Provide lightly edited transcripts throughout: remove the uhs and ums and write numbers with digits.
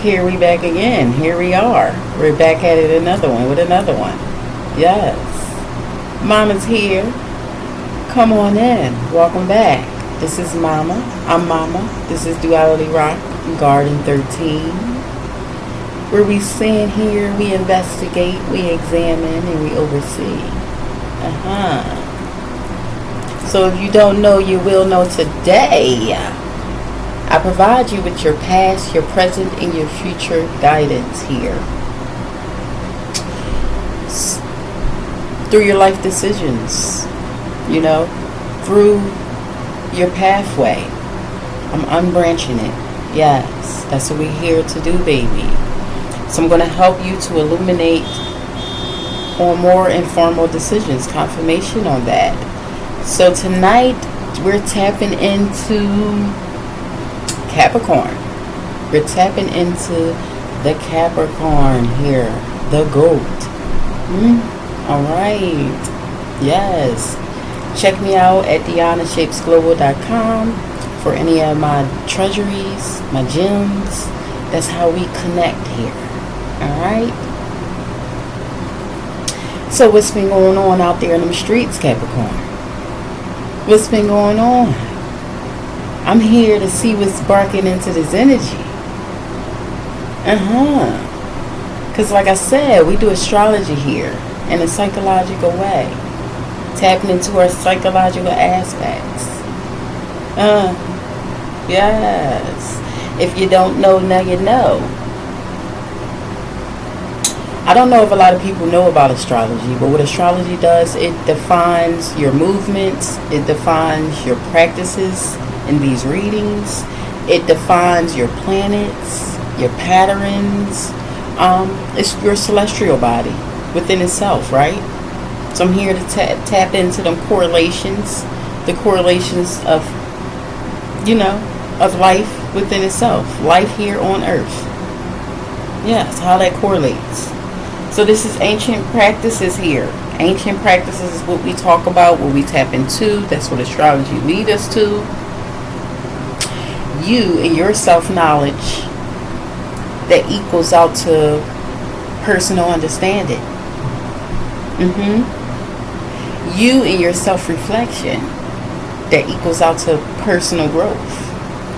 Here we back again. Here we are. We're back at it another one with another one. Yes. Mama's here. Come on in. Welcome back. This is Mama. I'm Mama. This is Duality Rock Garden 13. Where we stand here, we investigate, we examine, and we oversee. So if you don't know, you will know today. I provide you with your past, your present, and your future guidance here. Through your life decisions, through your pathway. I'm unbranching it. Yes, that's what we're here to do, baby. So I'm going to help you to illuminate on more informal decisions, confirmation on that. So tonight, we're tapping into Capricorn. We're tapping into the Capricorn here, the goat. All right. Yes. Check me out at DianaShapesGlobal.com for any of my treasuries, my gems. That's how we connect here. All right. So what's been going on out there in them streets, Capricorn? What's been going on? I'm here to see what's barking into this energy. Because like I said, we do astrology here in a psychological way. Tapping into our psychological aspects. Yes. If you don't know, now you know. I don't know if a lot of people know about astrology, but what astrology does, it defines your movements, it defines your practices in these readings, it defines your planets, your patterns. It's your celestial body within itself, right? So I'm here to tap into them correlations, the correlations of, of life within itself, life here on Earth. Yes, how that correlates. So this is ancient practices here. Ancient practices is what we talk about, what we tap into. That's what astrology leads us to. You and your self-knowledge that equals out to personal understanding. You and your self-reflection that equals out to personal growth.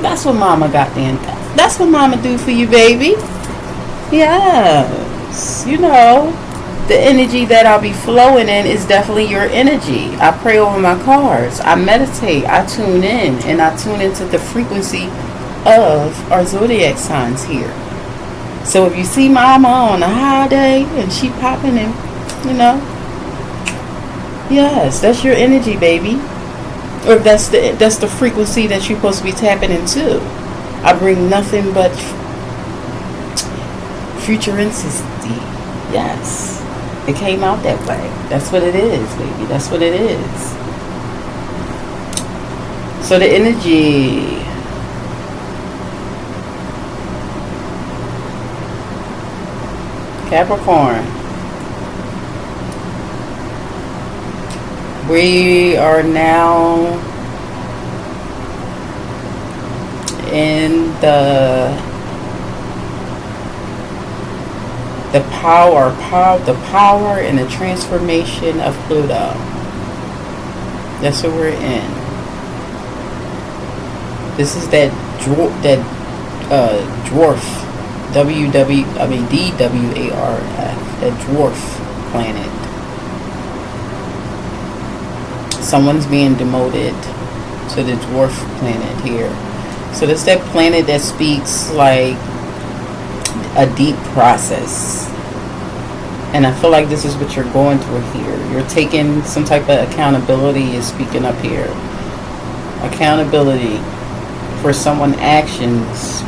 That's what Mama got then. That's what Mama do for you, baby. Yes. The energy that I'll be flowing in is definitely your energy. I pray over my cards. I meditate. I tune in. And I tune into the frequency of our zodiac signs here. So if you see Mama on a high day and she popping in, yes, that's your energy, baby. Or that's the frequency that you're supposed to be tapping into. I bring nothing but futuristicity. Yes. It came out that way. That's what it is, baby. That's what it is. So the energy. Capricorn. We are now in the power and the transformation of Pluto. That's what we're in. This is that dwarf, DWARF, that dwarf planet. Someone's being demoted to the dwarf planet here. So that's that planet that speaks like a deep process. And I feel like this is what you're going through here. You're taking some type of accountability is speaking up here. Accountability for someone's actions.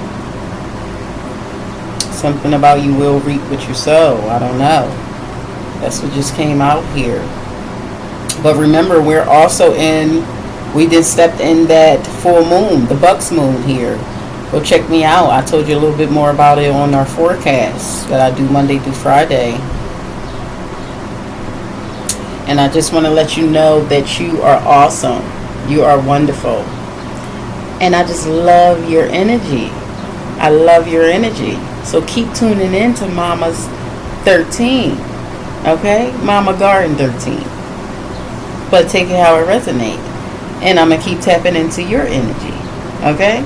Something about you will reap what you sow. I don't know. That's what just came out here. But remember, we're also we just stepped in that full moon, the Bucks moon here. Go check me out. I told you a little bit more about it on our forecast that I do Monday through Friday. And I just want to let you know that you are awesome. You are wonderful. And I just love your energy. I love your energy. So keep tuning in to Mama's 13. Okay? Mama Garden 13. But take it how it resonates. And I'm going to keep tapping into your energy. Okay?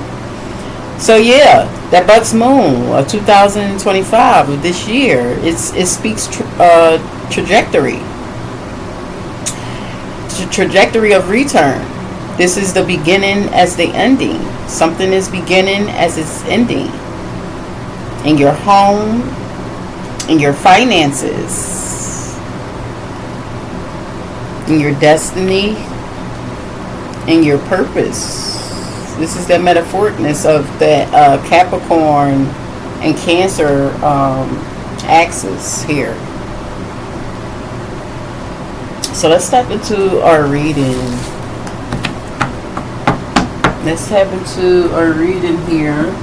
So yeah, that Bucks Moon of 2025 of this year, it speaks trajectory. Trajectory of return. This is the beginning as the ending. Something is beginning as it's ending. In your home, in your finances, in your destiny, in your purpose. This is the metaphoricness of the Capricorn and Cancer axis here. So let's step into our reading. Let's step into our reading here.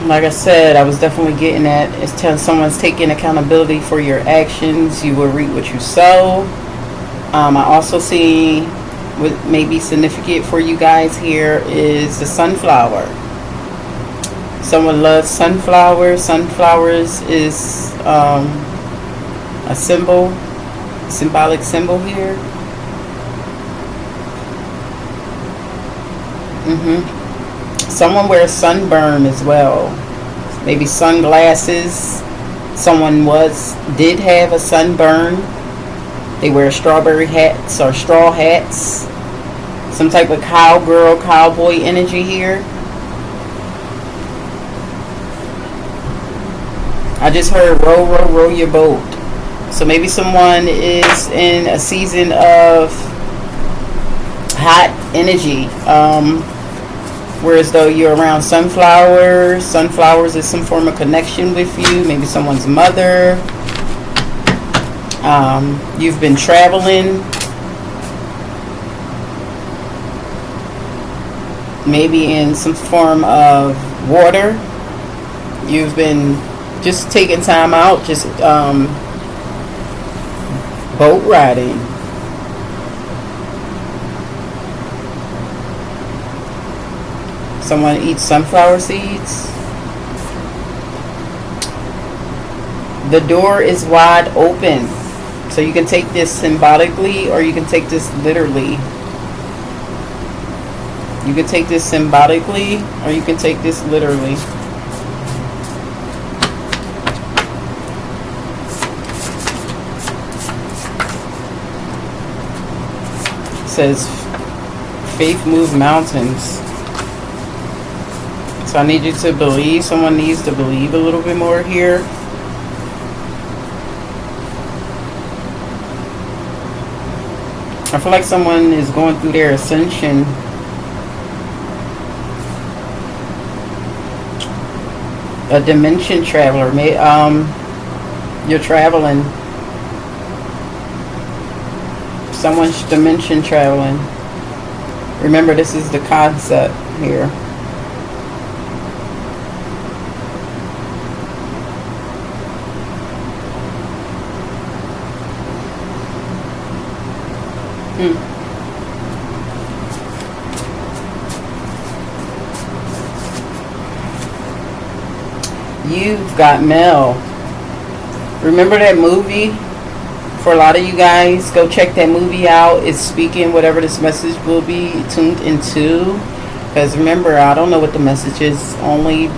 Like I said, I was definitely getting at, it's telling someone's taking accountability for your actions. You will reap what you sow. I also see what may be significant for you guys here is the sunflower. Someone loves sunflowers. Sunflowers is a symbolic symbol here. Someone wears sunburn as well. Maybe sunglasses. Someone did have a sunburn. They wear strawberry hats or straw hats. Some type of cowgirl, cowboy energy here. I just heard row, row, row your boat. So maybe someone is in a season of hot energy. Whereas though you're around sunflowers. Sunflowers is some form of connection with you. Maybe someone's mother. You've been traveling. Maybe in some form of water. You've been just taking time out, just boat riding. Someone eats sunflower seeds. The door is wide open. So you can take this symbolically or you can take this literally. You can take this symbolically or you can take this literally. It says faith moves mountains. So I need you to believe. Someone needs to believe a little bit more here. I feel like someone is going through their ascension. A dimension traveler. You're traveling. Someone's dimension traveling. Remember, this is the concept here. You've got mail. Remember that movie? For a lot of you guys, go check that movie out. It's speaking whatever this message will be tuned into. Because remember, I don't know what the message is. Only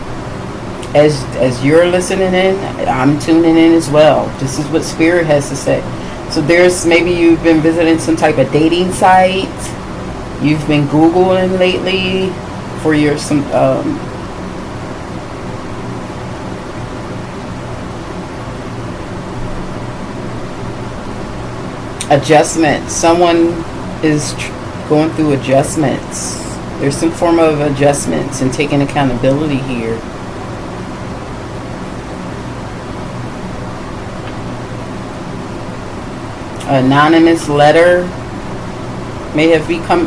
as you're listening in, I'm tuning in as well. This is what Spirit has to say. So maybe you've been visiting some type of dating site. You've been Googling lately for your adjustment. Someone is going through adjustments. There's some form of adjustments and taking accountability here. Anonymous letter may have become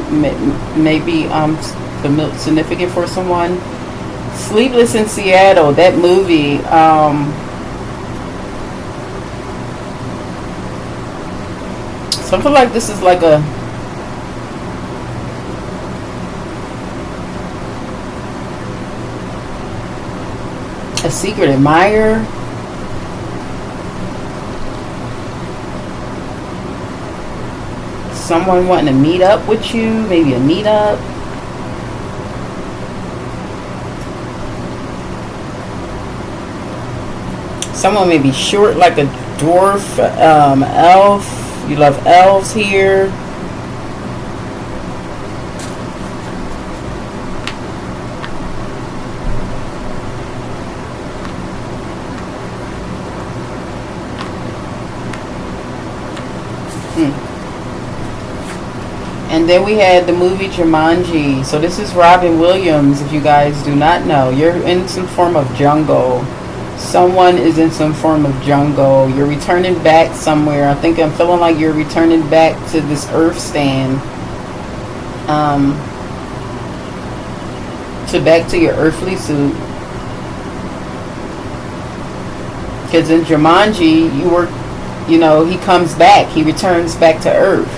significant for someone. Sleepless in Seattle, that movie. So I feel like this is like a A secret admirer. Someone wanting to meet up with you. Maybe a meetup. Someone may be short like a dwarf, elf. You love elves here. And then we had the movie Jumanji. So this is Robin Williams, if you guys do not know. You're in some form of jungle. Someone is in some form of jungle. You're returning back somewhere. I'm feeling like you're returning back to this earth stand. Back to your earthly suit. Because in Jumanji, he comes back. He returns back to earth.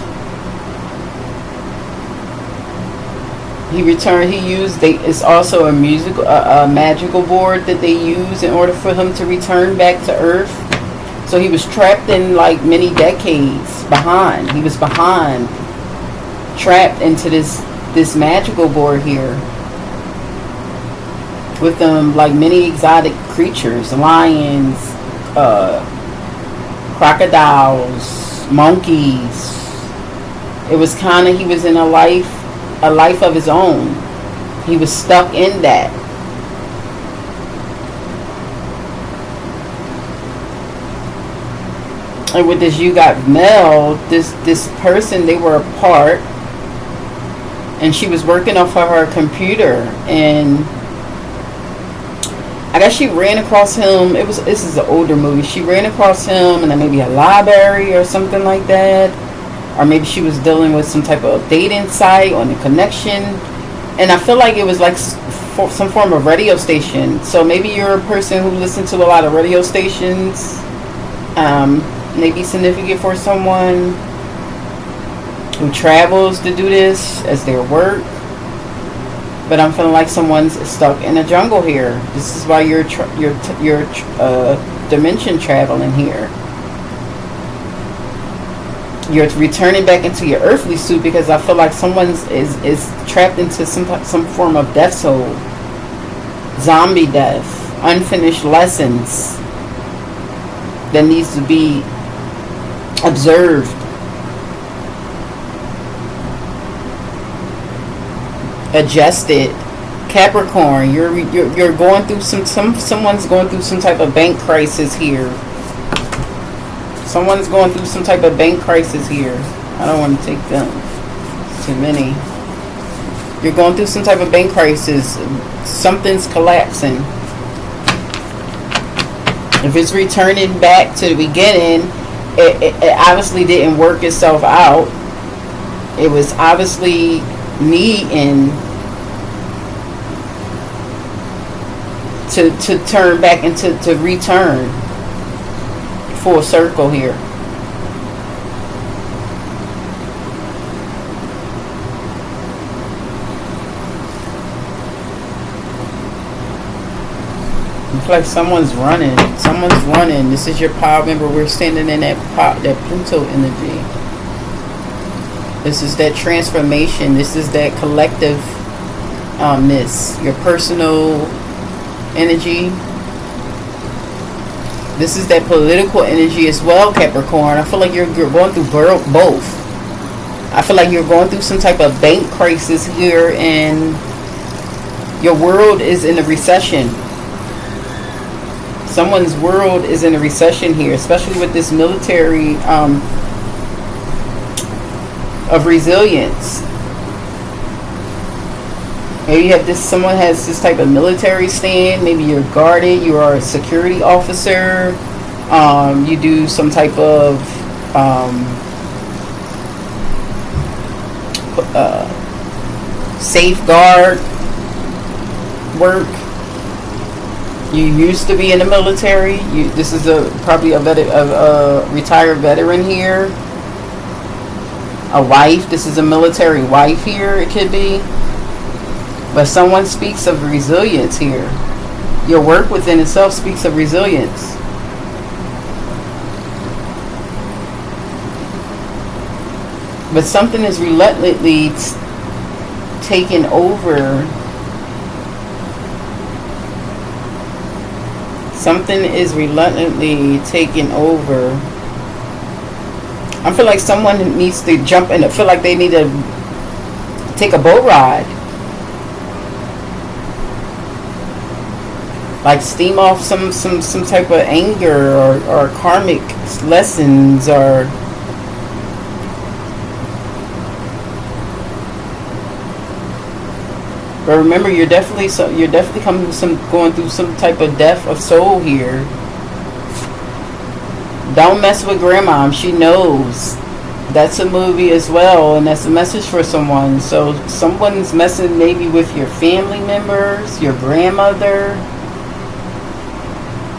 It's also a magical board that they use in order for him to return back to Earth. So he was trapped in like many decades behind. He was behind, trapped into this magical board here with like many exotic creatures, lions, crocodiles, monkeys. It was he was in a life of his own. He was stuck in that. And with this You Got Mail, this person, they were apart, and she was working off of her computer, and I guess she ran across him. This is an older movie. She ran across him in maybe a library or something like that. Or maybe she was dealing with some type of dating site on the connection. And I feel like it was like some form of radio station. So maybe you're a person who listens to a lot of radio stations. Maybe significant for someone who travels to do this as their work. But I'm feeling like someone's stuck in a jungle here. This is why you're dimension traveling here. You're returning back into your earthly suit because I feel like someone is trapped into some form of death soul. Zombie death. Unfinished lessons that needs to be observed. Adjusted. Capricorn, you're going through someone's going through some type of bank crisis here. Someone's going through some type of bank crisis here. I don't want to take them. It's too many. You're going through some type of bank crisis. Something's collapsing. If it's returning back to the beginning, it obviously didn't work itself out. It was obviously needing to turn back into to return full circle here. It's like someone's running. This is your power. Remember, we're standing in that Pluto energy. This is that transformation. This is that collectiveness. Your personal energy. This is that political energy as well, Capricorn. I feel like you're going through both. I feel like you're going through some type of bank crisis here, and your world is in a recession. Someone's world is in a recession here, especially with this military of resilience. Maybe you have someone has this type of military stand. Maybe you're guarded. You are a security officer. You do some type of safeguard work. You used to be in the military. This is probably a retired veteran here. A wife. This is a military wife here. It could be. But someone speaks of resilience here. Your work within itself speaks of resilience. But something is relentlessly taking over. Something is relentlessly taking over. I feel like someone needs to jump in. I feel like they need to take a boat ride. Like steam off some type of anger or karmic lessons or but remember, you're definitely going through some type of death of soul here. Don't mess with grandma. She knows. That's a movie as well, and that's a message for someone. So someone's messing maybe with your family members, your grandmother.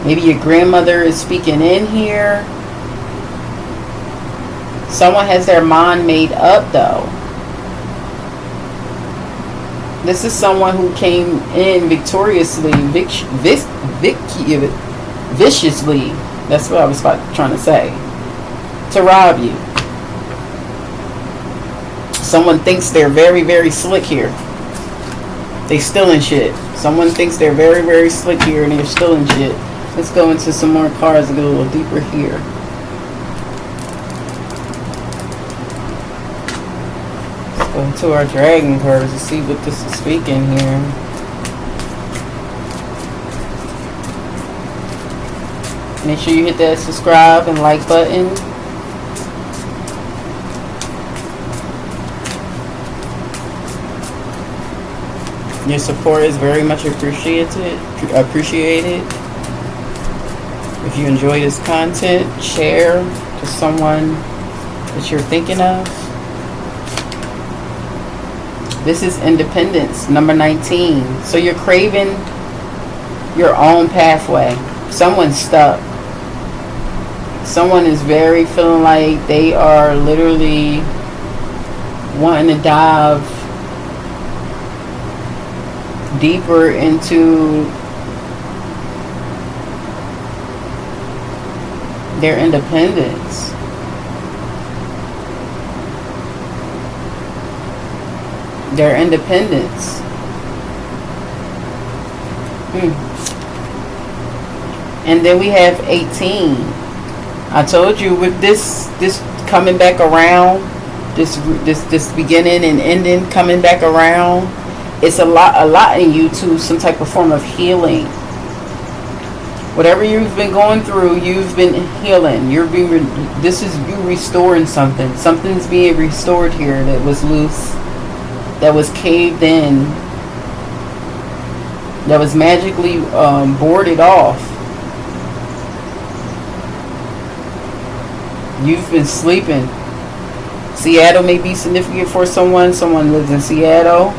Maybe your grandmother is speaking in here. Someone has their mind made up though. This is someone who came in victoriously, viciously. That's what I was trying to say. To rob you. Someone thinks they're very, very slick here. They stealing shit. Someone thinks they're very, very slick here and they're stealing shit. Let's go into some more cards and go a little deeper here. Let's go into our dragon cards to see what this is speaking here. Make sure you hit that subscribe and like button. Your support is very much appreciated. If you enjoy this content, share to someone that you're thinking of. This is independence, number 19. So you're craving your own pathway. Someone's stuck. Someone is very feeling like they are literally wanting to dive deeper into their independence. Their independence. And then we have 18. I told you with this coming back around, this beginning and ending coming back around, it's a lot in you to some type of form of healing. Whatever you've been going through, you've been healing. This is you restoring something. Something's being restored here that was loose, that was caved in, that was magically boarded off. You've been sleeping. Seattle may be significant for someone. Someone lives in Seattle.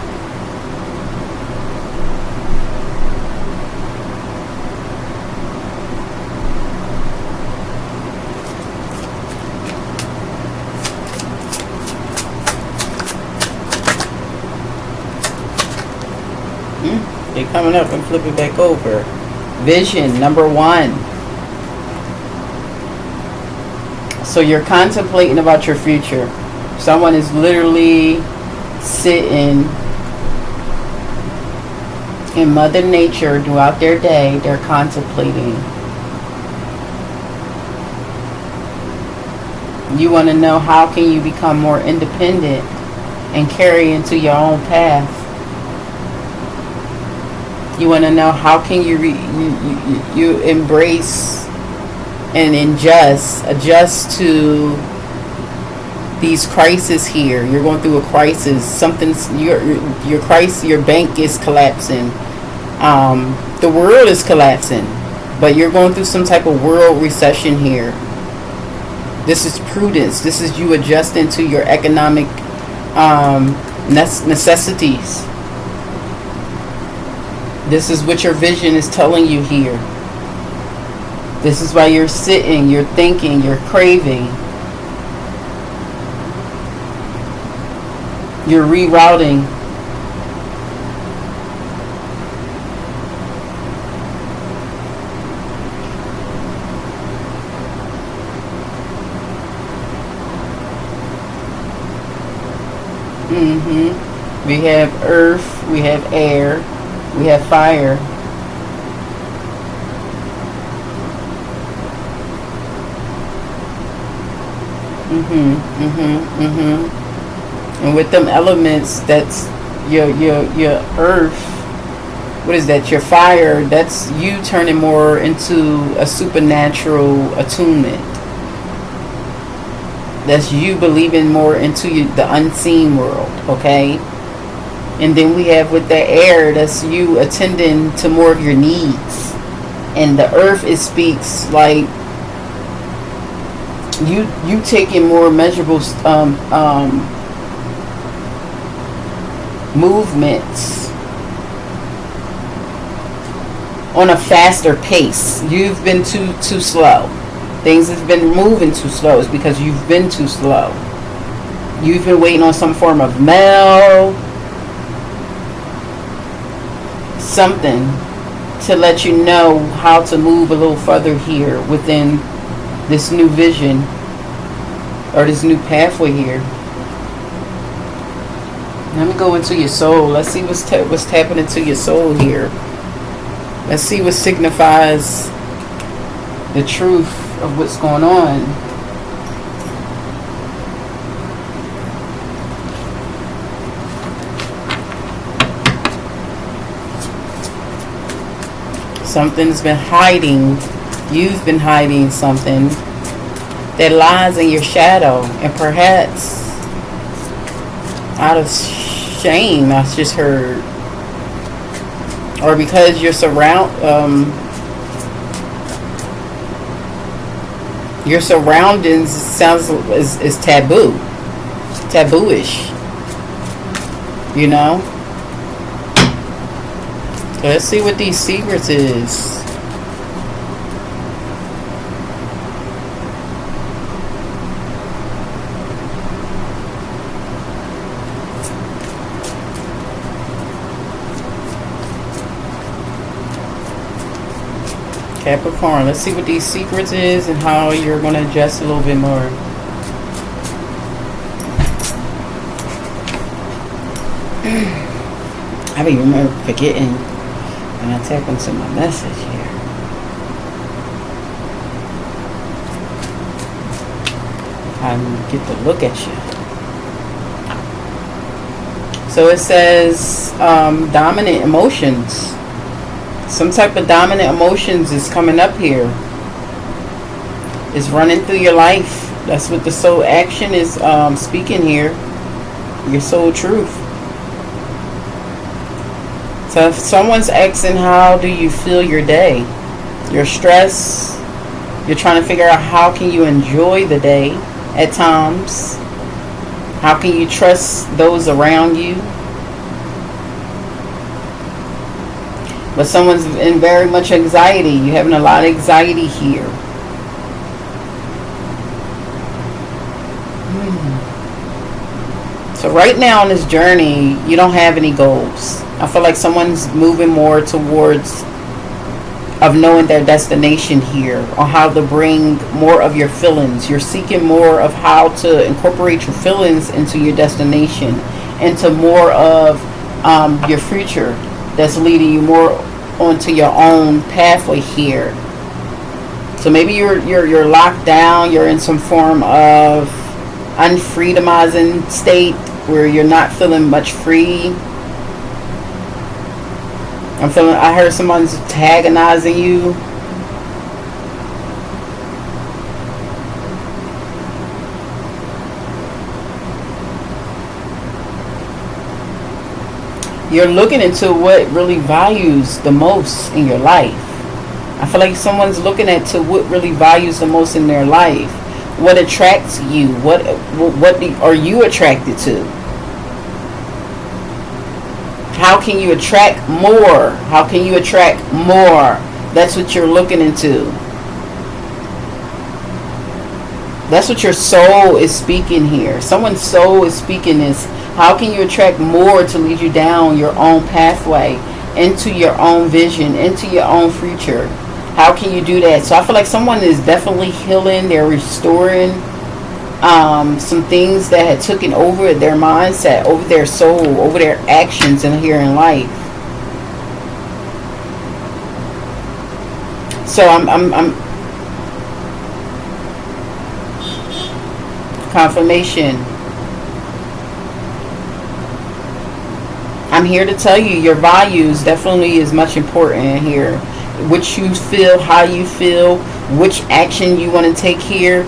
They're coming up and flip it back over. Vision, number 1. So you're contemplating about your future. Someone is literally sitting in Mother Nature throughout their day. They're contemplating. You want to know how can you become more independent and carry into your own path. You want to know how can you embrace and adjust to these crises here. You're going through a crisis. Something's your crisis. Your bank is collapsing. The world is collapsing, but you're going through some type of world recession here. This is prudence. This is you adjusting to your economic necessities. This is what your vision is telling you here. This is why you're sitting, you're thinking, you're craving. You're rerouting. We have earth, we have air, we have fire. And with them elements, that's your earth. What is that? Your fire. That's you turning more into a supernatural attunement. That's you believing more into the unseen world. Okay. And then we have with the air, that's you attending to more of your needs. And the earth, it speaks like you taking more measurable movements on a faster pace. You've been too slow. Things have been moving too slow. It's because you've been too slow. You've been waiting on some form of mail, something to let you know how to move a little further here within this new vision or this new pathway here. Let me go into your soul. Let's see what's tapping into your soul here. Let's see what signifies the truth of what's going on. Something's been hiding. You've been hiding something that lies in your shadow, and perhaps out of shame, I just heard, or because your surroundings sounds is tabooish, you know. So let's see what these secrets is. Capricorn, let's see what these secrets is and how you're going to adjust a little bit more. I be forgetting when I tap into my message here. I get to look at you. So it says dominant emotions. Some type of dominant emotions is coming up here. It's running through your life. That's what the soul action is speaking here. Your soul truth. So if someone's asking, how do you feel your day? You're stressed. You're trying to figure out how can you enjoy the day at times. How can you trust those around you? But someone's in very much anxiety. You're having a lot of anxiety here. So right now on this journey, you don't have any goals. I feel like someone's moving more towards of knowing their destination here, or how to bring more of your feelings. You're seeking more of how to incorporate your feelings into your destination, into more of your future. That's leading you more onto your own pathway here. So maybe you're locked down. You're in some form of unfreedomizing state where you're not feeling much free. I heard someone's antagonizing you. You're looking into what really values the most in your life. I feel like someone's looking at to what really values the most in their life. What attracts you? What are you attracted to? How can you attract more? How can you attract more? That's what you're looking into. That's what your soul is speaking here. Someone's soul is speaking this. How can you attract more to lead you down your own pathway, into your own vision, into your own future? How can you do that? So I feel like someone is definitely healing. They're restoring. some things that had taken over their mindset, over their soul, over their actions in here in life. So I'm confirmation. I'm here to tell you your values definitely is much important here. What you feel, how you feel, which action you want to take here.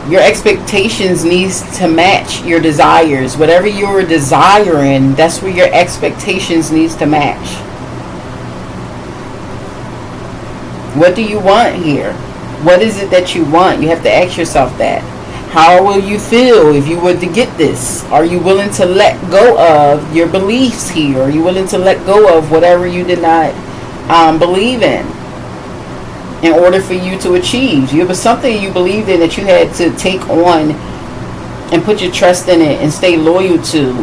Your expectations needs to match your desires. Whatever you're desiring, that's where your expectations needs to match. What do you want here? What is it that you want? You have to ask yourself that. How will you feel if you were to get this? Are you willing to let go of your beliefs here? Are you willing to let go of whatever you did not believe in order for you to achieve? It was something you believed in that you had to take on and put your trust in it and stay loyal to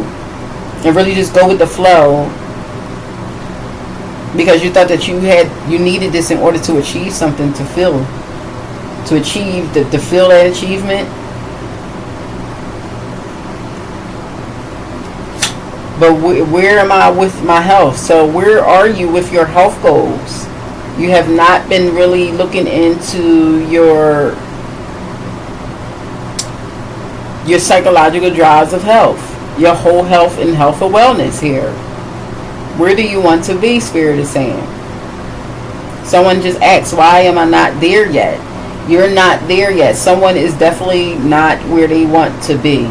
and really just go with the flow because you thought that you needed this in order to achieve something, to achieve to feel that achievement. But where am I with my health? So where are you with your health goals? You have not been really looking into your psychological drives of health, your whole health and health of wellness here. Where do you want to be, Spirit is saying? Someone just asked, why am I not there yet? You're not there yet. Someone is definitely not where they want to be.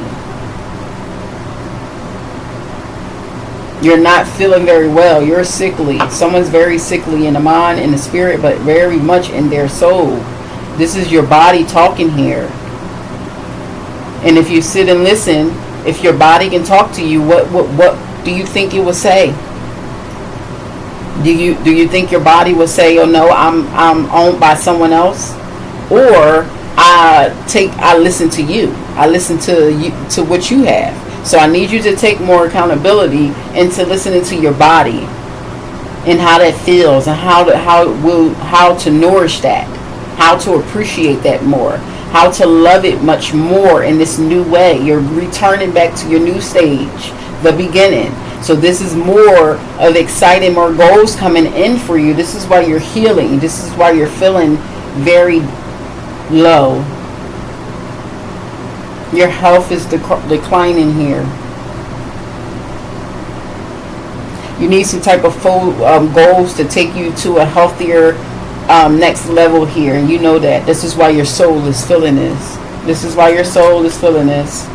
You're not feeling very well. You're sickly. Someone's very sickly in the mind, in the spirit, but very much in their soul. This is your body talking here. And if you sit and listen, if your body can talk to you, what do you think it will say? Do you think your body will say, "Oh no, I'm owned by someone else," or I listen to you. I listen to you, to what you have. So I need you to take more accountability into listening to your body and how that feels and how to nourish that, how to appreciate that more, how to love it much more in this new way. You're returning back to your new stage, the beginning. So this is more of exciting, more goals coming in for you. This is why you're healing. This is why you're feeling very low. Your health is declining here. You need some type of goals to take you to a healthier next level here. And you know that. This is why your soul is feeling this. This is why your soul is feeling this.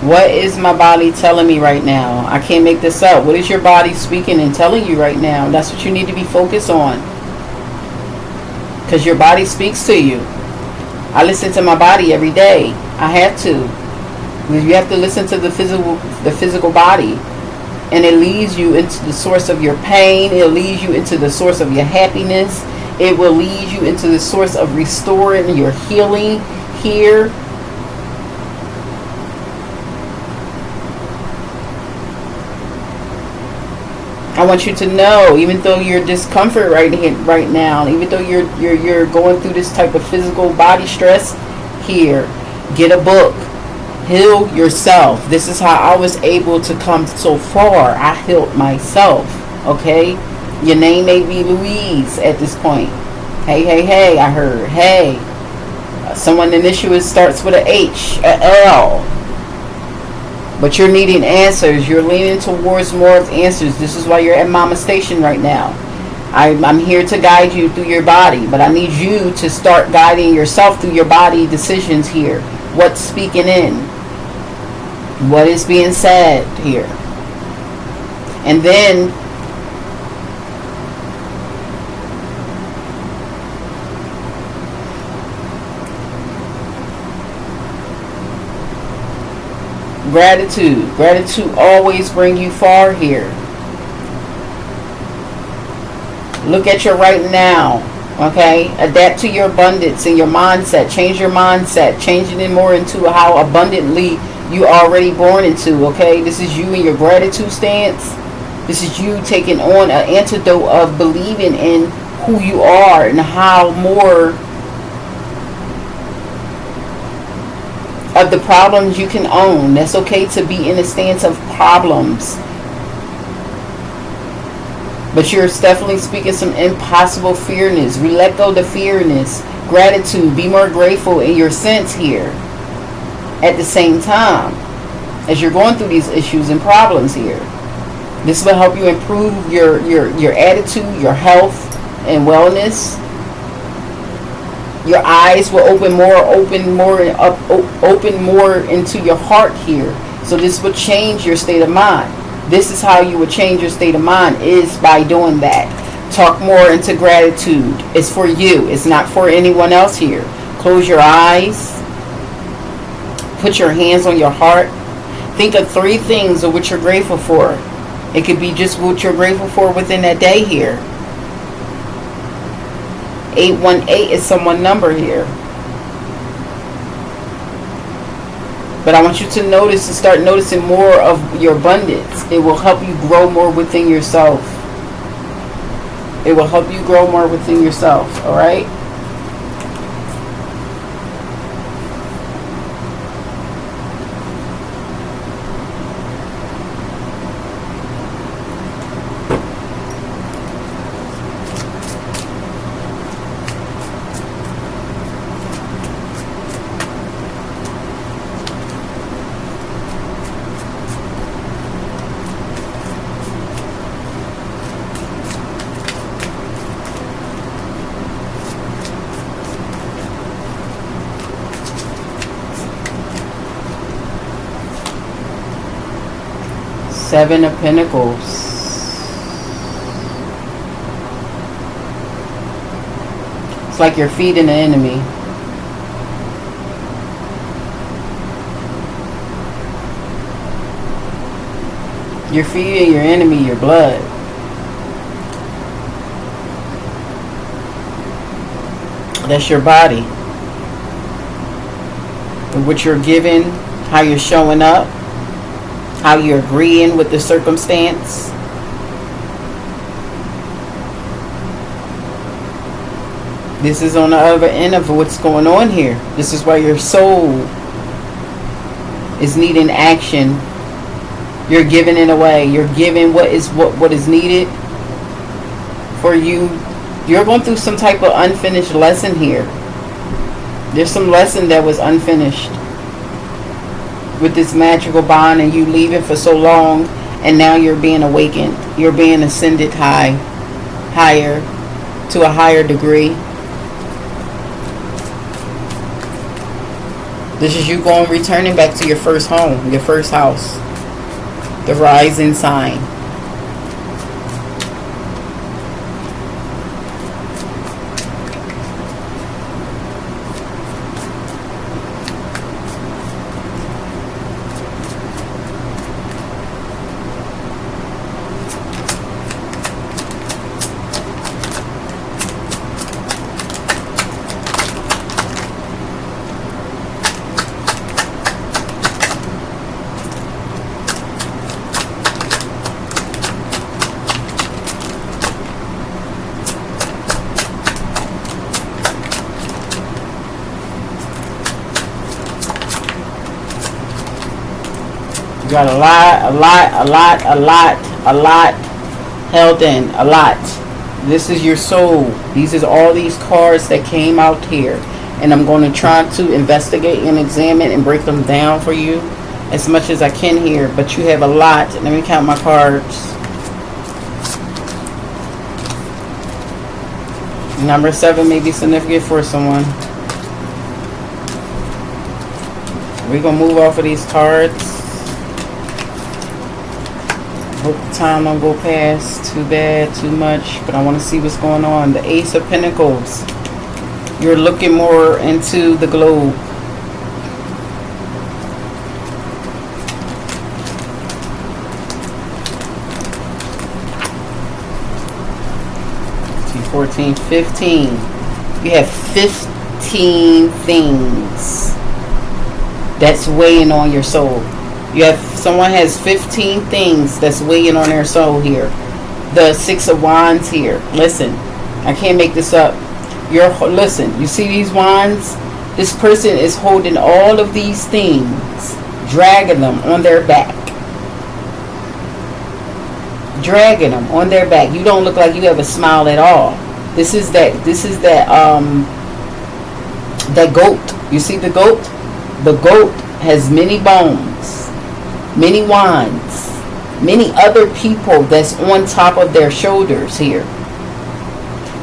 What is my body telling me right now? I can't make this up. What is your body speaking and telling you right now? That's what you need to be focused on. Because your body speaks to you. I listen to my body every day. I have to. You have to listen to the physical body. And it leads you into the source of your pain. It leads you into the source of your happiness. It will lead you into the source of restoring your healing here. I want you to know, even though you're discomfort right now, even though you're going through this type of physical body stress here, get a book, heal yourself. This is how I was able to come so far. I healed myself. Okay, your name may be Louise at this point. Hey, I heard. Hey, someone initial starts with a H, a L. But you're needing answers. You're leaning towards more of answers. This is why you're at Mama Station right now. I'm here to guide you through your body. But I need you to start guiding yourself through your body decisions here. What's speaking in? What is being said here? And then Gratitude always bring you far here. Look at your right now. Okay, adapt to your abundance and your mindset. Change your mindset. Changing it more into how abundantly you already born into, okay? This is you in your gratitude stance. This is you taking on an antidote of believing in who you are and how more of the problems you can own. That's okay to be in a stance of problems. But you're definitely speaking some impossible fearness. We let go of the fearness. Gratitude. Be more grateful in your sense here. At the same time, as you're going through these issues and problems here. This will help you improve your attitude, your health and wellness. Your eyes will open more into your heart here. So this will change your state of mind. This is how you would change your state of mind, is by doing that. Talk more into gratitude. It's for you. It's not for anyone else here. Close your eyes. Put your hands on your heart. Think of 3 things of what you're grateful for. It could be just what you're grateful for within that day here. 818 is someone's number here. But I want you to notice and start noticing more of your abundance. It will help you grow more within yourself. It will help you grow more within yourself. All right? Seven of Pentacles. It's like you're feeding the enemy. You're feeding your enemy your blood. That's your body. And what you're giving, how you're showing up, how you're agreeing with the circumstance. This is on the other end of what's going on here. This is why your soul is needing action. You're giving it away. You're giving what is needed for you. You're going through some type of unfinished lesson here. There's some lesson that was unfinished with this magical bond, and you leaving for so long, and now you're being awakened. You're being ascended higher to a higher degree. This is you returning back to your first home, your first house, the rising sign. You got a lot held in, a lot. This is your soul. These is all these cards that came out here. And I'm going to try to investigate and examine and break them down for you as much as I can here. But you have a lot. Let me count my cards. Number 7 may be significant for someone. We're going to move off of these cards. Hope the time don't go past too bad, too much, but I want to see what's going on. The Ace of Pentacles. You're looking more into the globe. See, 14, 15. You have 15 things that's weighing on your soul. You have someone has 15 things that's weighing on their soul here. The 6 of Wands here. Listen, I can't make this up. Listen, you see these wands? This person is holding all of these things, dragging them on their back. Dragging them on their back. You don't look like you have a smile at all. This is that goat. You see the goat? The goat has many bones, many wands, many other people that's on top of their shoulders here.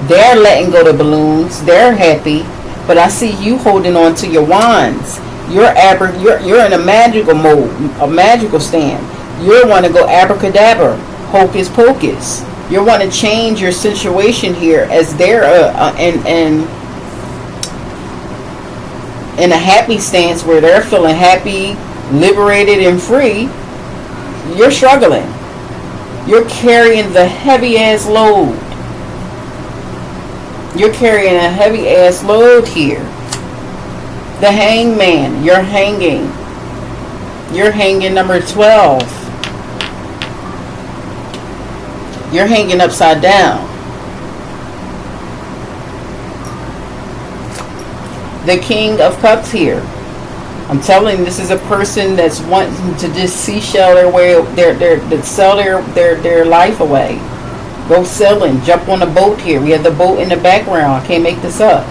They're letting go the balloons. They're happy. But I see you holding on to your wands. You're in a magical mode, a magical stand. You want to go abracadabra, hocus pocus. You want to change your situation here as they're in a happy stance where they're feeling happy, liberated, and free. You're struggling. You're carrying the heavy ass load. You're carrying a heavy ass load here. The Hangman. You're hanging. You're hanging number 12. You're hanging upside down. The King of Cups here. I'm telling you, this is a person that's wanting to just seashell sell their life away. Go sailing, jump on a boat here. We have the boat in the background. I can't make this up.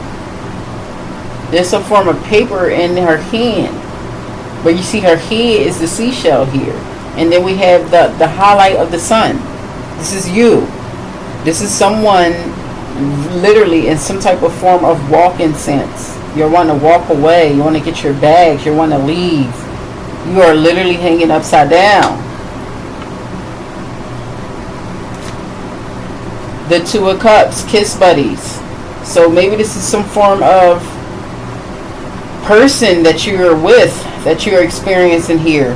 There's some form of paper in her hand. But you see her head is the seashell here. And then we have the highlight of the sun. This is you. This is someone literally in some type of form of walking sense. You want to walk away. You want to get your bags. You want to leave. You are literally hanging upside down. The 2 of Cups, kiss buddies. So maybe this is some form of person that you're with, that you're experiencing here.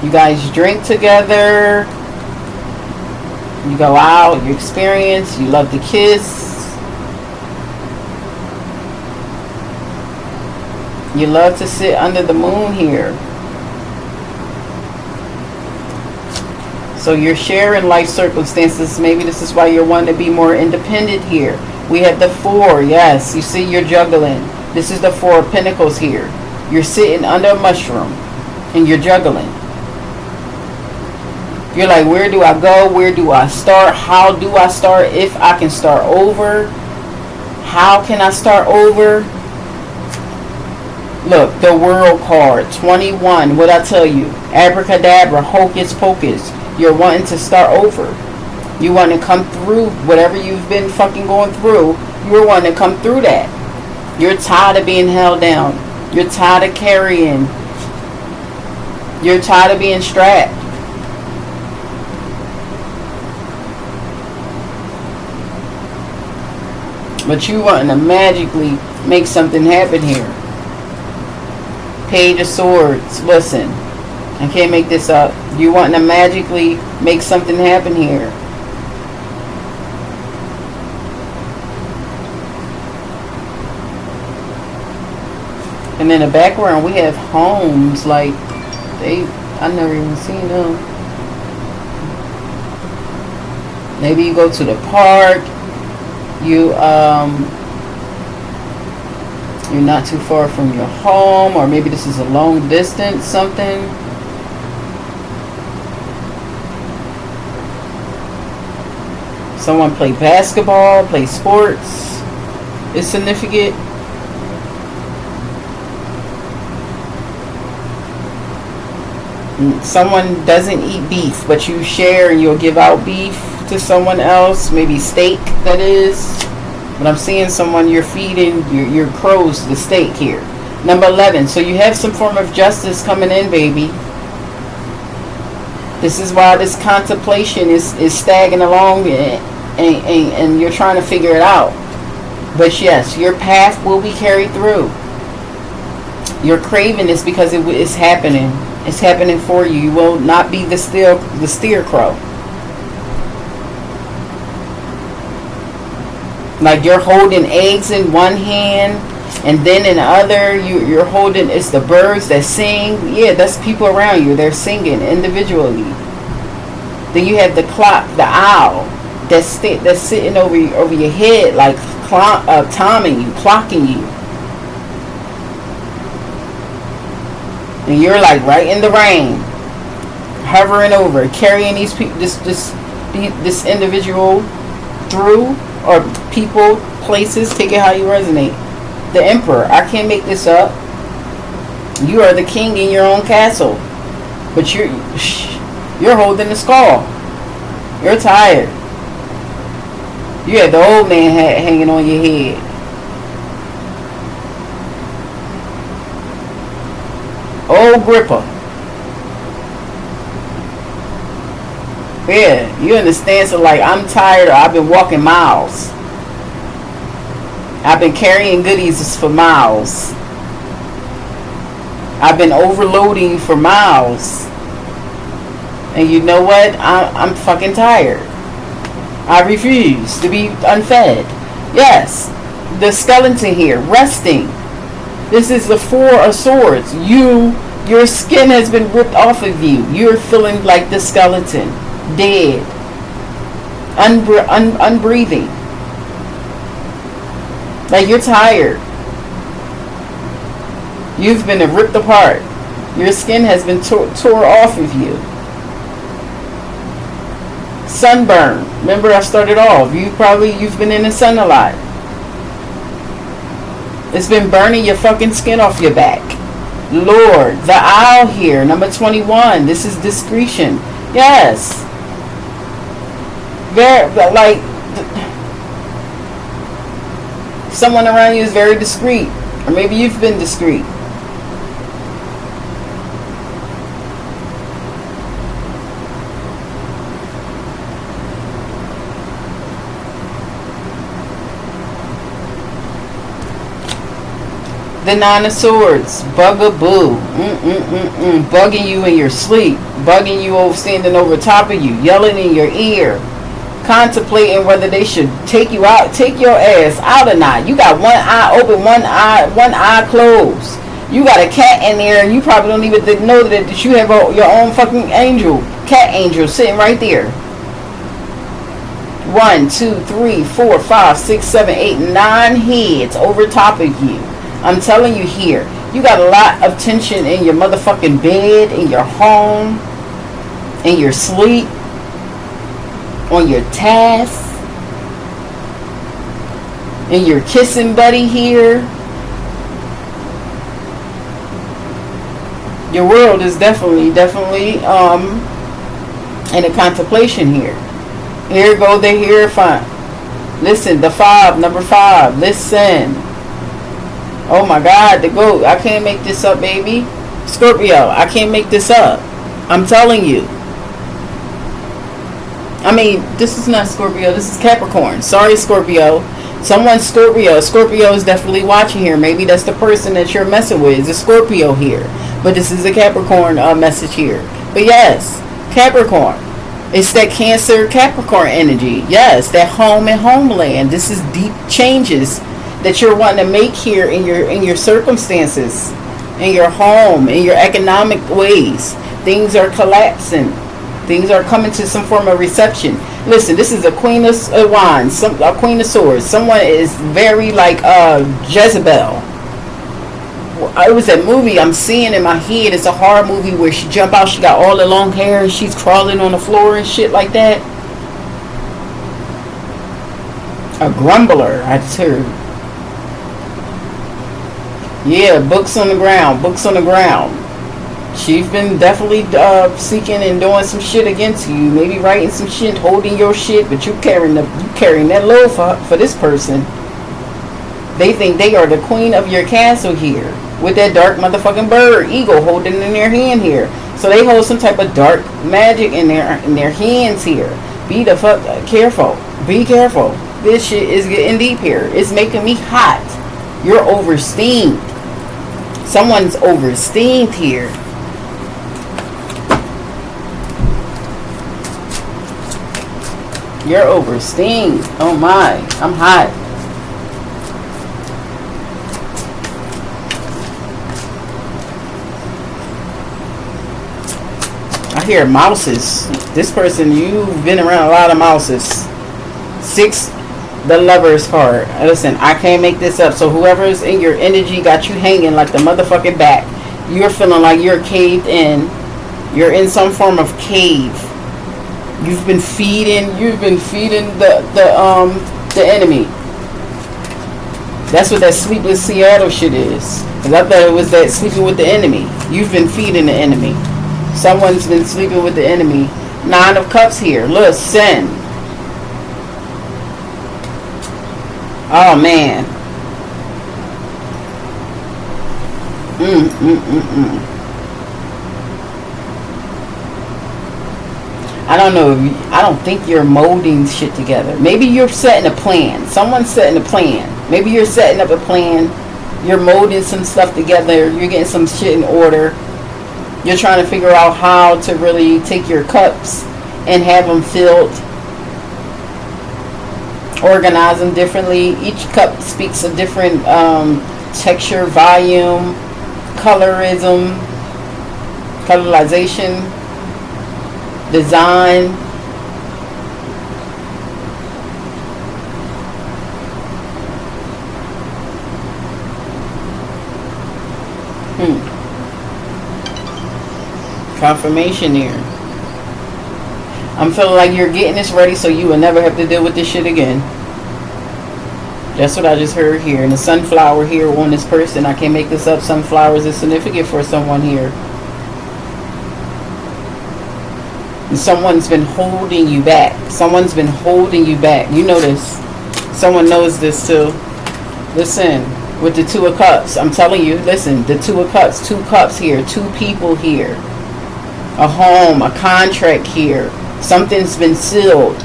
You guys drink together. You go out, you experience, you love to kiss. You love to sit under the moon here. So you're sharing life circumstances. Maybe this is why you're wanting to be more independent here. We have the 4. Yes, you see you're juggling. This is the 4 of Pentacles here. You're sitting under a mushroom and you're juggling. You're like, where do I go? Where do I start? How do I start? If I can start over. How can I start over? Look, the World card, 21. What I tell you? Abracadabra, hocus pocus. You're wanting to start over. You want to come through whatever you've been fucking going through. You're wanting to come through that. You're tired of being held down. You're tired of carrying. You're tired of being strapped. But you wanting to magically make something happen here. Page of Swords. Listen. I can't make this up. You want to magically make something happen here. And in the background we have homes like I never even seen them. Maybe you go to the park. You're not too far from your home, or maybe this is a long distance something. Someone play basketball, play sports. It's significant. Someone doesn't eat beef, but you share and you'll give out beef to someone else. Maybe steak, that is. But I'm seeing someone you're feeding your crows the steak here. Number 11. So you have some form of justice coming in, baby. This is why this contemplation is stagging along and you're trying to figure it out. But yes, your path will be carried through. You're craving this because it is happening. It's happening for you. You will not be the steer crow. Like you're holding eggs in one hand And then in the other, you're holding, it's the birds that sing. Yeah, that's people around you. They're singing individually. Then you have the clock, the owl, that's sitting over your head, like timing you, clocking you. And you're like right in the rain, hovering over, carrying these people, this individual through, or people, places, take it how you resonate. The emperor, I can't make this up. You are the king in your own castle, but you're holding the skull. You're tired. You had the old man hat hanging on your head. Old gripper. Yeah, you in the stance of like, I'm tired, or I've been walking miles. I've been carrying goodies for miles. I've been overloading for miles. And you know what? I'm fucking tired. I refuse to be unfed. Yes, the skeleton here, resting. This is the Four of Swords. Your skin has been ripped off of you. You're feeling like the skeleton, dead, unbreathing. Like you're tired. You've been ripped apart. Your skin has been tore off of you. Sunburn. Remember, I started off. You've been in the sun a lot. It's been burning your fucking skin off your back. Lord, the owl here, number 21. This is discretion. Yes. Very, like, someone around you is very discreet, or maybe you've been discreet. The Nine of Swords, bugaboo, bugging you in your sleep, bugging you standing over top of you, yelling in your ear, contemplating whether they should take you out, take your ass out or not. You got one eye open, one eye closed. You got a cat in there, and you probably don't even know that you have your own fucking cat angel sitting right there. 1, 2, 3, 4, 5, 6, 7, 8, 9 heads over top of you. I'm telling you here, you got a lot of tension in your motherfucking bed, in your home, in your sleep, on your tasks, in your kissing buddy here. Your world is definitely in a contemplation here. Here go the Hierophant. Listen, the 5, number 5. Listen. Oh my God, the goat. I can't make this up, baby. Scorpio, I can't make this up. I'm telling you. I mean, this is not Scorpio. This is Capricorn. Sorry, Scorpio. Someone's Scorpio. Scorpio is definitely watching here. Maybe that's the person that you're messing with. It's a Scorpio here. But this is a Capricorn message here. But yes, Capricorn. It's that Cancer Capricorn energy. Yes, that home and homeland. This is deep changes that you're wanting to make here in your circumstances, in your home, in your economic ways. Things are collapsing. Things are coming to some form of reception. Listen, this is a Queen of Wands, a Queen of Swords. Someone is very like Jezebel. It was that movie I'm seeing in my head. It's a horror movie where she jump out, she got all the long hair, and she's crawling on the floor and shit like that. A grumbler, I just heard. Yeah, books on the ground. Books on the ground. She's been definitely seeking and doing some shit against you. Maybe writing some shit, holding your shit, but you carrying that load for this person. They think they are the queen of your castle here, with that dark motherfucking bird, eagle, holding in their hand here. So they hold some type of dark magic in their hands here. Be the fuck careful. Be careful. This shit is getting deep here. It's making me hot. You're oversteamed. Someone's oversteamed here. You're oversteamed. Oh my. I'm hot. hear mouses. This person, you've been around a lot of mouses. 6, the Lovers card. Listen, I can't make this up. So whoever's in your energy got you hanging like the motherfucking back. You're feeling like you're caved in. You're in some form of cave. You've been feeding the enemy. That's what that Sleepless Seattle shit is. Because I thought it was that sleeping with the enemy. You've been feeding the enemy. Someone's been sleeping with the enemy. 9 of Cups here. Listen. Oh, man. I don't know. I don't think you're molding shit together. Maybe you're setting a plan. Someone's setting a plan. Maybe you're setting up a plan. You're molding some stuff together. You're getting some shit in order. You're trying to figure out how to really take your cups and have them filled. Organize them differently. Each cup speaks a different texture, volume, colorism, colorization, design. Confirmation here. I'm feeling like you're getting this ready so you will never have to deal with this shit again. That's what I just heard here. And the sunflower here on this person, I can't make this up. Sunflowers is significant for someone here. And someone's been holding you back. Someone's been holding you back. You know this. Someone knows this too. Listen, with the 2 of Cups, I'm telling you, listen, the 2 of Cups, 2 cups here, 2 people here. A home, a contract here. Something's been sealed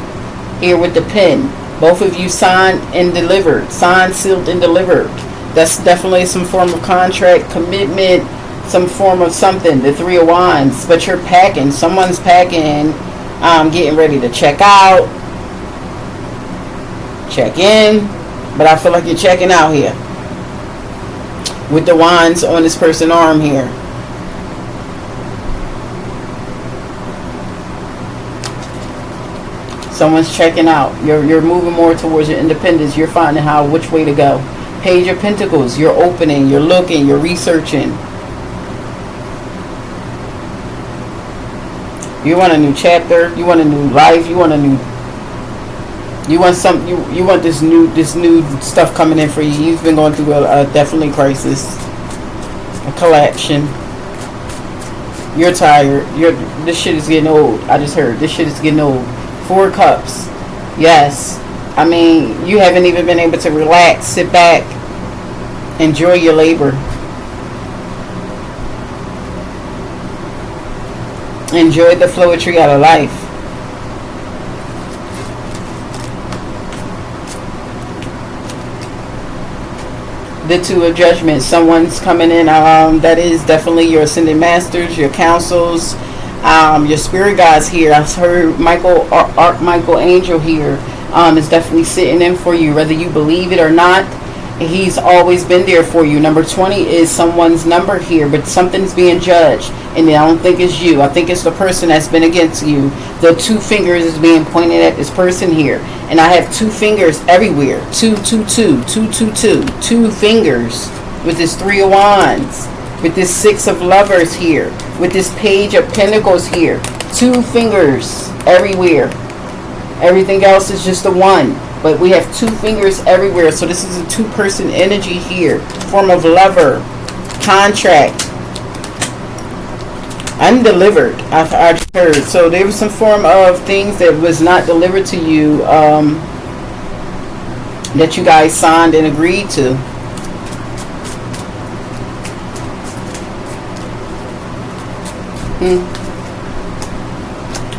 here with the pen. Both of you signed and delivered. Signed, sealed, and delivered. That's definitely some form of contract, commitment, some form of something. The 3 of Wands. But you're packing. Someone's packing. Getting ready to check out. Check in. But I feel like you're checking out here. With the Wands on this person's arm here. Someone's checking out. You're moving more towards your independence. You're finding which way to go. Page of Pentacles. You're opening. You're looking. You're researching. You want a new chapter. You want a new life. You want a new. You want some. You want this new stuff coming in for you. You've been going through a definitely crisis, a collapsion. You're tired. This shit is getting old. I just heard this shit is getting old. 4 cups. Yes. I mean, you haven't even been able to relax, sit back, enjoy your labor. Enjoy the flowetry out of life. The 2 of Judgment. Someone's coming in. That is definitely your ascended masters, your councils. Your spirit guides here. I've heard Archmichael Angel here is definitely sitting in for you, whether you believe it or not. He's always been there for you. Number 20 is someone's number here, but something's being judged, and I don't think it's you. I think it's the person that's been against you. The 2 fingers is being pointed at this person here, and I have 2 fingers everywhere. 2, 2, 2, 2, 2, 2. 2 fingers with this 3 of Wands. With this 6 of Lovers here. With this Page of Pentacles here. 2 fingers everywhere. Everything else is just a 1. But we have 2 fingers everywhere. So this is a 2-person energy here. Form of lover. Contract. Undelivered. I've heard. So there was some form of things that was not delivered to you. That you guys signed and agreed to.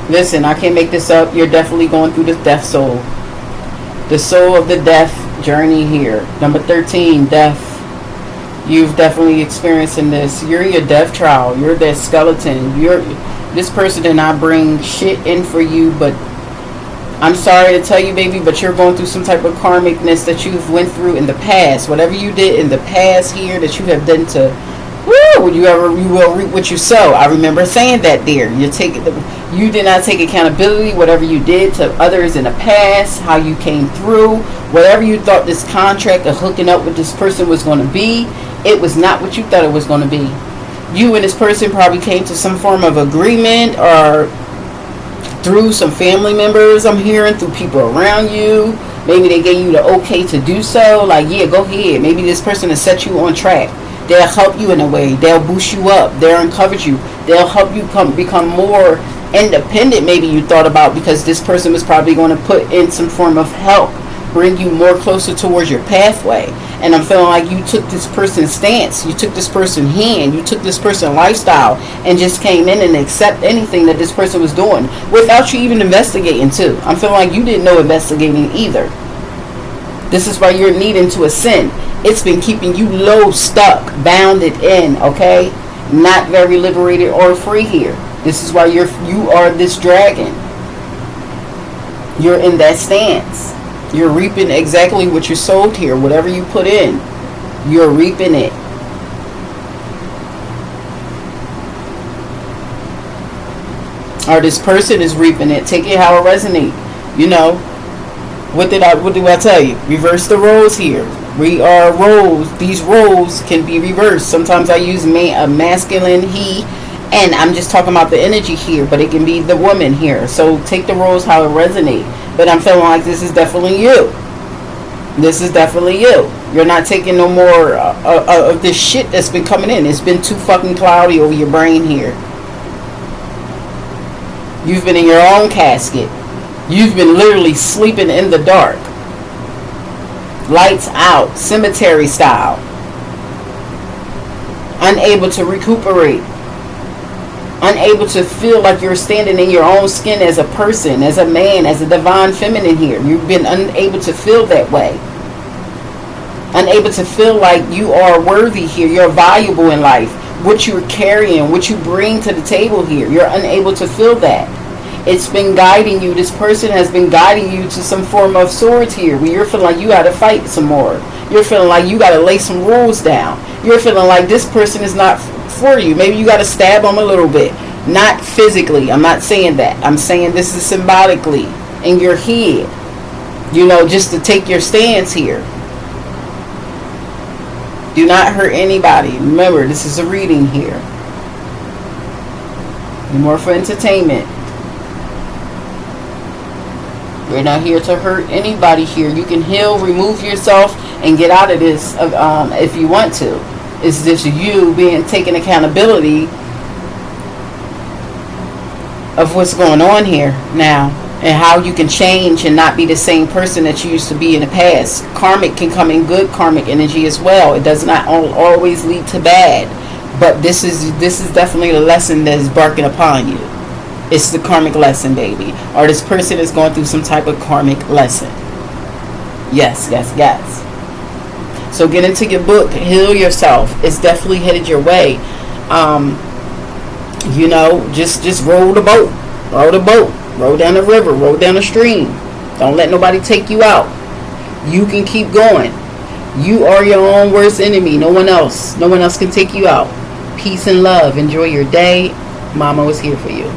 Listen, I can't make this up. You're definitely going through this death soul. The soul of the death journey here. Number 13, death. You've definitely experiencing this. You're in your death trial. You're that skeleton. This person did not bring shit in for you, but I'm sorry to tell you, baby, but you're going through some type of karmicness that you've went through in the past. Whatever you did in the past here that you have done to... Woo! Woo! You will reap what you sow. I remember saying that there. You did not take accountability, whatever you did to others in the past, how you came through, whatever you thought this contract of hooking up with this person was going to be, it was not what you thought it was going to be. You and this person probably came to some form of agreement, or through some family members, I'm hearing, through people around you. Maybe they gave you the okay to do so. Like, yeah, go ahead. Maybe this person has set you on track. They'll help you in a way. They'll boost you up. They'll encourage you. They'll help you become more independent, maybe you thought about, because this person was probably going to put in some form of help, bring you more closer towards your pathway. And I'm feeling like you took this person's stance, you took this person's hand, you took this person's lifestyle, and just came in and accept anything that this person was doing without you even investigating too. I'm feeling like you didn't know investigating either. This is why you're needing to ascend. It's been keeping you low, stuck, bounded in, okay? Not very liberated or free here. This is why you are this dragon. You're in that stance. You're reaping exactly what you sowed here. Whatever you put in, you're reaping it. Or this person is reaping it. Take it how it resonates. You know, what did I tell you? Reverse the roles here. We are roles. These roles can be reversed. Sometimes I use a masculine, he, and I'm just talking about the energy here, but it can be the woman here. So take the roles how it resonates. But I'm feeling like this is definitely you. This is definitely you. You're not taking no more of this shit that's been coming in. It's been too fucking cloudy over your brain here. You've been in your own casket. You've been literally sleeping in the dark. Lights out, cemetery style. Unable to recuperate. Unable to feel like you're standing in your own skin as a person, as a man, as a divine feminine here. You've been unable to feel that way. Unable to feel like you are worthy here. You're valuable in life. What you're carrying, what you bring to the table here. You're unable to feel that. It's been guiding you. This person has been guiding you to some form of swords here, where you're feeling like you got to fight some more. You're feeling like you got to lay some rules down. You're feeling like this person is not for you. Maybe you got to stab them a little bit. Not physically. I'm not saying that. I'm saying this is symbolically in your head. You know, just to take your stance here. Do not hurt anybody. Remember, this is a reading here. More for entertainment. We're not here to hurt anybody here. You can heal, remove yourself, and get out of this if you want to. It's just you taking accountability of what's going on here now, and how you can change and not be the same person that you used to be in the past. Karmic can come in good karmic energy as well. It does not always lead to bad, but this is definitely the lesson that is barking upon you. It's the karmic lesson, baby. Or this person is going through some type of karmic lesson. Yes, yes, yes. So get into your book, heal yourself. It's definitely headed your way. You know, just row the boat. Row the boat. Row down the river. Row down the stream. Don't let nobody take you out. You can keep going. You are your own worst enemy. No one else. No one else can take you out. Peace and love. Enjoy your day. Mama was here for you.